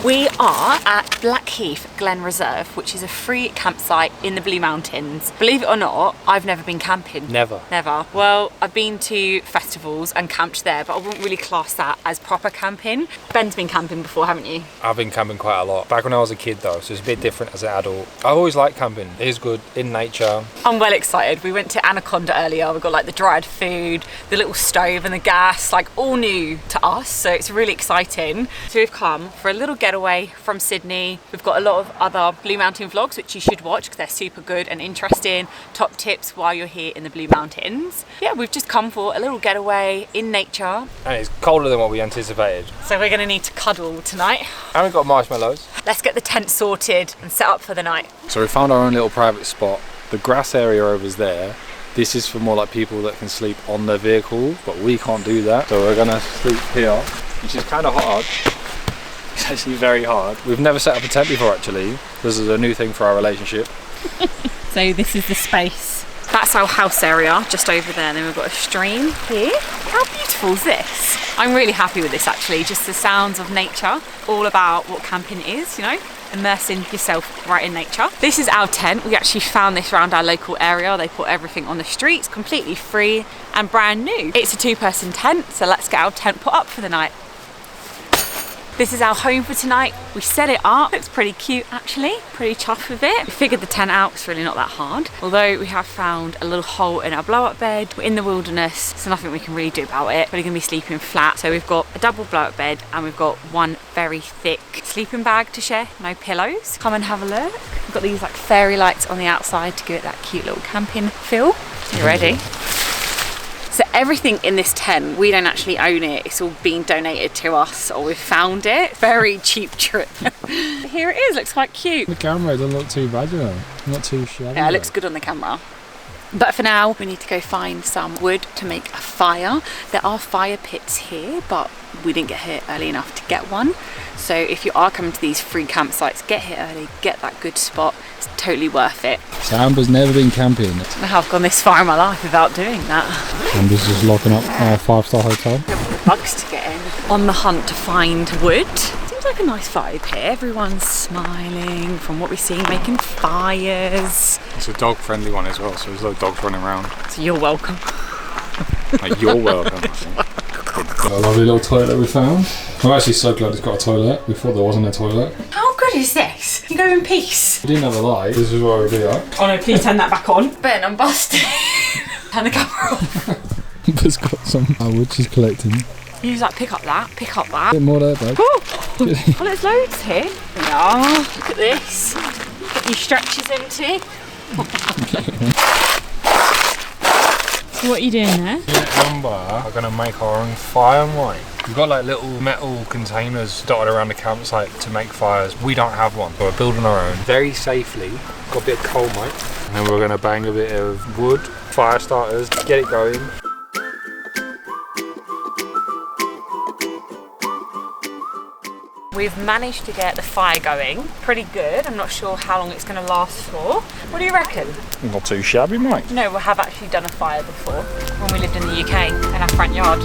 We are at Blackheath Glen Reserve, which is a free campsite in the Blue Mountains. Believe it or not, I've never been camping. Never. Never. Well, I've been to festivals and camped there, but I wouldn't really class that as proper camping. Ben's been camping before, haven't you? I've been camping quite a lot. Back when I was a kid though, so it's a bit different as an adult. I always liked camping. It is good in nature. I'm well excited. We went to Anaconda earlier. We got like the dried food, the little stove and the gas, like all new to us. So it's really exciting. So we've come for a little getaway from Sydney. We've got a lot of other Blue Mountain vlogs, which you should watch because they're super good and interesting. Top tips while you're here in the Blue Mountains. Yeah, we've just come for a little getaway in nature. And it's colder than what we anticipated. So we're gonna need to cuddle tonight. And we've got marshmallows. Let's get the tent sorted and set up for the night. So we found our own little private spot. The grass area over there. This is for more like people that can sleep on their vehicle, but we can't do that. So we're gonna sleep here, which is kind of hard. It's actually very hard. We've never set up a tent before actually. This is a new thing for our relationship. So this is the space. That's our house area, just over there. And then we've got a stream here. How beautiful is this? I'm really happy with this actually. Just the sounds of nature, all about what camping is, you know? Immersing yourself right in nature. This is our tent. We actually found this around our local area. They put everything on the streets, completely free and brand new. It's a 2-person tent, so let's get our tent put up for the night. This is our home for tonight. We set it up. Looks pretty cute actually. Pretty chuffed with it. We figured the tent out. It's really not that hard. Although we have found a little hole in our blow-up bed. We're in the wilderness, so nothing we can really do about it. We're gonna be sleeping flat. So we've got a double blow-up bed and we've got one very thick sleeping bag to share. No pillows. Come and have a look. We've got these like fairy lights on the outside to give it that cute little camping feel. You ready? So everything in this tent, we don't actually own it. It's all been donated to us, or we found it. Very cheap trip. Here it is, looks quite cute. The camera doesn't look too bad, you know. Not too shabby. Yeah, it looks good on the camera. But for now, we need to go find some wood to make a fire. There are fire pits here, but we didn't get here early enough to get one. So if you are coming to these free campsites, get here early, get that good spot. It's totally worth it. So Amber's never been camping. I don't know how I've gone this far in my life without doing that. Amber's just locking up our 5-star hotel. Bugs to get in. On the hunt to find wood. Seems like a nice vibe here. Everyone's smiling from what we see, making fires. It's a dog friendly one as well, so there's no dogs running around. So you're welcome. Like, you're welcome. Got a lovely little toilet that we found. I'm actually so glad it's got a toilet. We thought there wasn't a toilet. How good is this? You go in peace. We didn't have a light. This is where we'll be at. Oh no, please turn that back on. Ben, I'm busted. Turn the camera off. Amber's got some wood she's collecting. You just like pick up that, pick up that. A bit more there, babe. Oh, there's loads here. Yeah, look at this. Get your stretches empty. So what are you doing there? Me and Amber are going to make our own fire mine. We've got like little metal containers dotted around the campsite to make fires. We don't have one, so we're building our own very safely. Got a bit of coal mine, and then we're going to bang a bit of wood, fire starters, get it going. We've managed to get the fire going pretty good. I'm not sure how long it's going to last for. What do you reckon? Not too shabby, mate. No, we have actually done a fire before when we lived in the UK in our front yard.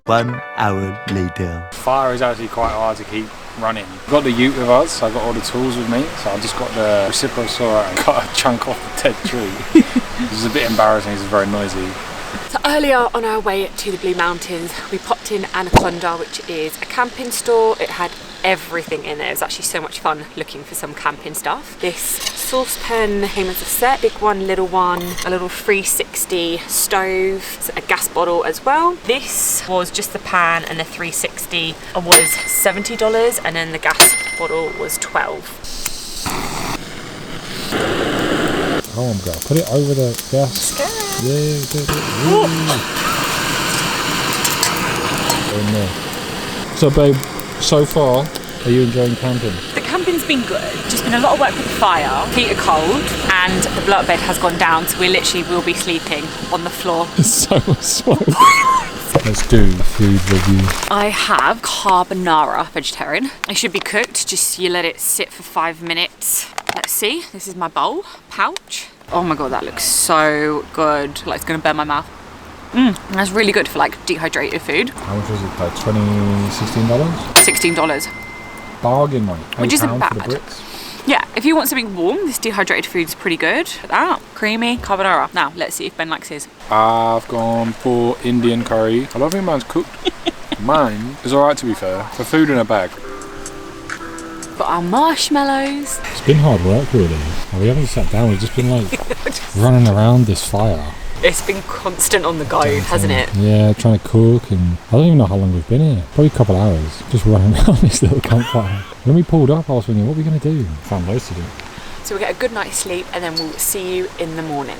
One hour later. Fire is actually quite hard to keep running. I've got the ute with us, so I've got all the tools with me. So I've just got the reciprocal saw and cut a chunk off the dead tree. This is a bit embarrassing, it's very noisy. So earlier on our way to the Blue Mountains, we popped in Anaconda, which is a camping store. It had everything in there. It was actually so much fun looking for some camping stuff. This saucepan came as a set, big one, little one, a little 360 stove, a gas bottle as well. This was just the pan, and the 360 was $70, and then the gas bottle was $12. Oh my god, put it over the gas. Yeah, do it. Oh no. So babe, so far, are you enjoying camping? The camping's been good. Just been a lot of work with the fire. Feet are cold and the blow-up bed has gone down, so we literally will be sleeping on the floor. It's so much smoke. Let's do food review. I have carbonara vegetarian. It should be cooked, just you let it sit for 5 minutes. Let's see, this is my bowl, pouch. Oh my god, that looks so good. Like it's gonna burn my mouth. That's really good for like dehydrated food. How much was it? Like $16? $16. Bargain, mate. Which isn't £8 bad. for the bricks. Yeah, if you want something warm, this dehydrated food is pretty good. Look at that, creamy carbonara. Now, let's see if Ben likes his. I've gone for Indian curry. I don't think mine's cooked. Mine is alright, to be fair. For food in a bag. Got our marshmallows. It's been hard work, really. We haven't sat down, we've just been like running around this fire. It's been constant on the go, hasn't it? Yeah, trying to cook, and I don't even know how long we've been here. Probably a couple hours, just running around this little campfire. When we pulled up, I was thinking, what are we going to do? Found loads to do. So we'll get a good night's sleep and then we'll see you in the morning.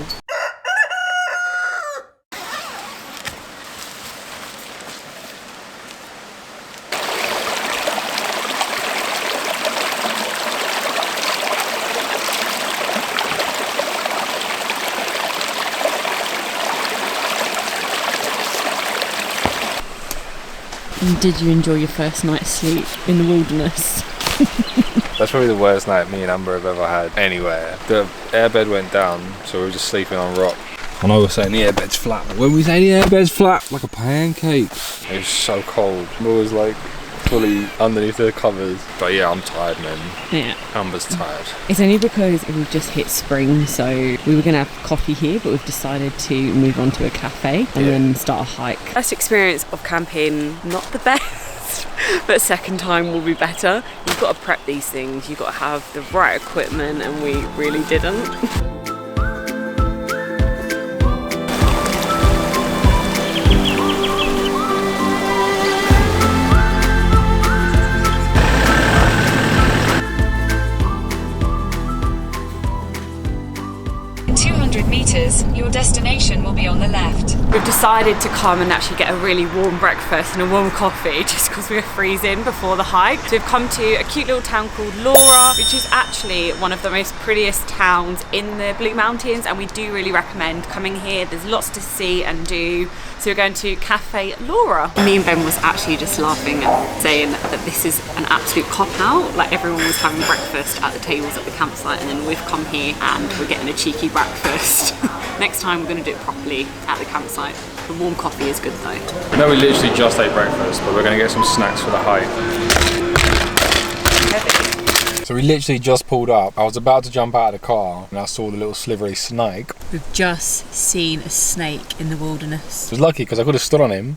And did you enjoy your first night's sleep in the wilderness? That's probably the worst night me and Amber have ever had anywhere. The airbed went down, so we were just sleeping on rock. I know we're saying the airbed's flat, but when we say the airbed's flat, like a pancake. It was so cold. I was like fully underneath the covers. But yeah, I'm tired, man. Yeah. Amber's tired. It's only because we've just hit spring, so we were going to have coffee here, but we've decided to move on to a cafe and then start a hike. First experience of camping, not the best, but second time will be better. You've got to prep these things, you've got to have the right equipment, and we really didn't. 200 meters, your destination will be on the left. We've decided to come and actually get a really warm breakfast and a warm coffee just because we were freezing before the hike. So we've come to a cute little town called Laura, which is actually one of the most prettiest towns in the Blue Mountains, and we do really recommend coming here. There's lots to see and do. So we're going to Cafe Laura. Me and Ben was actually just laughing and saying that this is an absolute cop-out. Like, everyone was having breakfast at the tables at the campsite, and then we've come here and we're getting a cheeky breakfast. Next time we're going to do it properly at the campsite. The warm coffee is good though. I know we literally just ate breakfast, but we're going to get some snacks for the hike. So we literally just pulled up. I was about to jump out of the car and I saw the little slivery snake. We've just seen a snake in the wilderness. I was lucky because I could have stood on him.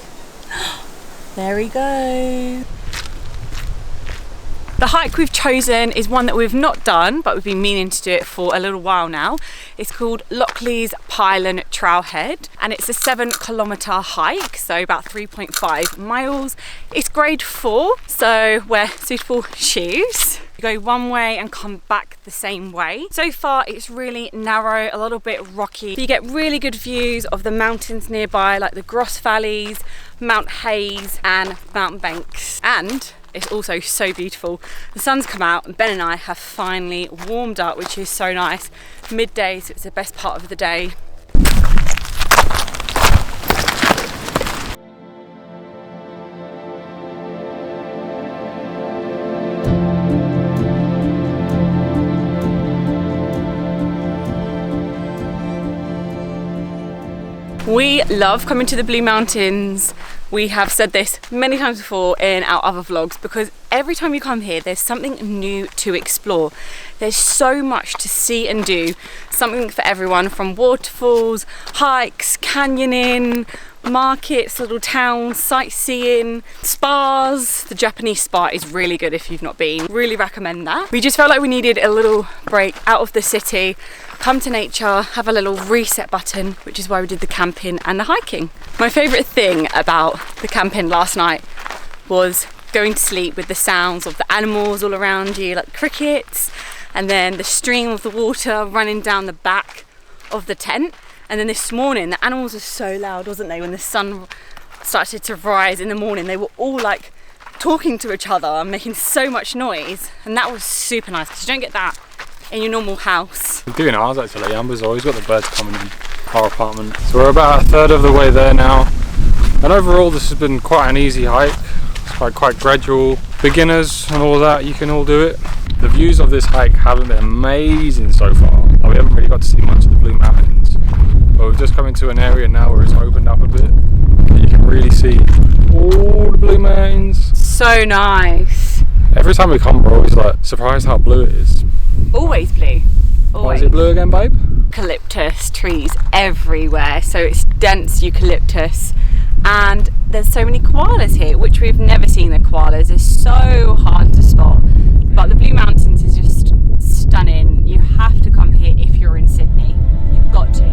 There we go. The hike we've chosen is one that we've not done, but we've been meaning to do it for a little while now. It's called Lockleys Pylon Trailhead, and it's a 7-kilometre hike, so about 3.5 miles. It's grade 4, so wear suitable shoes. You go one way and come back the same way. So far it's really narrow, a little bit rocky. You get really good views of the mountains nearby, like the Gross Valleys, Mount Hayes and Mountain Banks. And it's also so beautiful. The sun's come out and Ben and I have finally warmed up, which is so nice. Midday, so it's the best part of the day. We love coming to the Blue Mountains. We have said this many times before in our other vlogs, because every time you come here, there's something new to explore. There's so much to see and do. Something for everyone, from waterfalls, hikes, canyoning, markets, little towns, sightseeing, spas. The Japanese spa is really good if you've not been. Really recommend that. We just felt like we needed a little break out of the city, come to nature, have a little reset button, which is why we did the camping and the hiking. My favourite thing about the camping last night was going to sleep with the sounds of the animals all around you, like crickets, and then the stream of the water running down the back of the tent. And then this morning, the animals were so loud, wasn't they? When the sun started to rise in the morning, they were all like talking to each other and making so much noise. And that was super nice, because you don't get that in your normal house. We're doing ours actually. Amber's always got the birds coming in our apartment. So we're about a third of the way there now. And overall, this has been quite an easy hike. It's quite gradual. Beginners and all that, you can all do it. The views of this hike haven't been amazing so far. We haven't really got to see much of the Blue Mountains. But we've just come into an area now where it's opened up a bit. You can really see all the blue mountains. So nice. Every time we come, we're always like surprised how blue it is. Always blue. Always. Why is it blue again, babe? Eucalyptus trees everywhere, so it's dense eucalyptus, and there's so many koalas here, which we've never seen. The koalas is so hard to spot, but the Blue Mountains is just stunning. You have to come here if you're in Sydney. You've got to.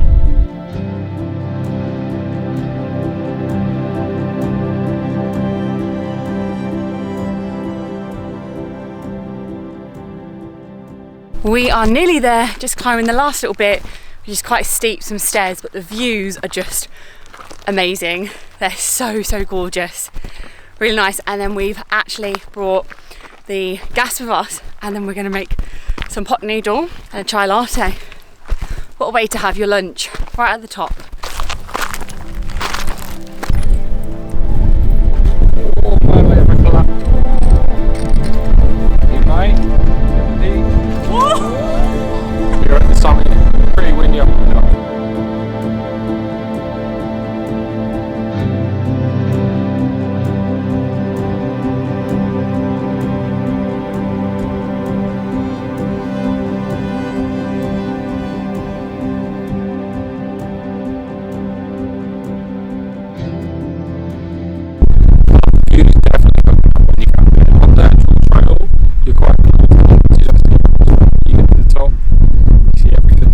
We are nearly there, just climbing the last little bit, which is quite steep, some stairs, but the views are just amazing. They're so gorgeous, really nice. And then we've actually brought the gas with us, and then we're going to make some pot noodle and a chai latte. What a way to have your lunch, right at the top. Oh, my bit of a collapse. You mate? You're at the summit, pretty windy up and down. Views definitely go up when you come there. On the actual trail, you're quite you get to the top, you see everything.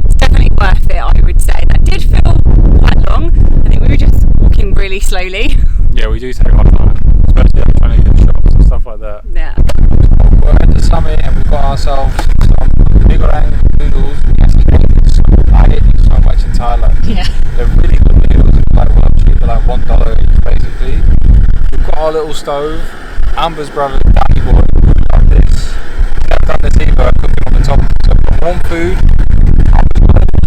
It's definitely worth it, I would say. That did feel quite long. I think we were just walking really slowly. Yeah, we do take our time, especially like trying to get shots and stuff like that. Yeah. We're at the summit and we've got ourselves some wildernes noodles. I hate these so much in Thailand. Yeah. They're really good noodles, like well cheap, they're like $1 each basically. We've got our little stove. Amber's brother, Danny boy, love this. I've done this either, cooking on the top. So I've got warm food.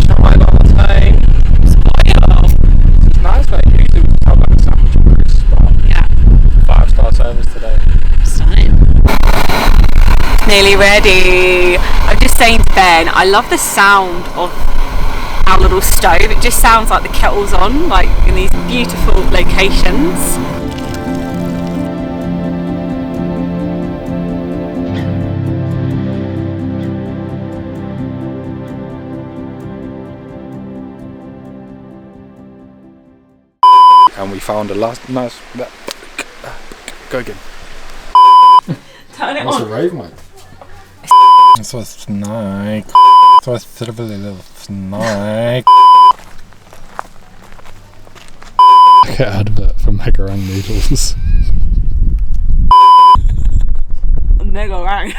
Chai latte. It's nice, mate. Usually we have like a sandwich or crisp, but Yeah. 5-star service today. Stunning. Nearly ready. I'm just saying to Ben, I love the sound of our little stove. It just sounds like the kettle's on, like in these beautiful locations. And we found a last nice. Go again. Turn it What's a on. rave, mate? That's a snake. That's a little snake. Like an advert for macaroni noodles. Mega right.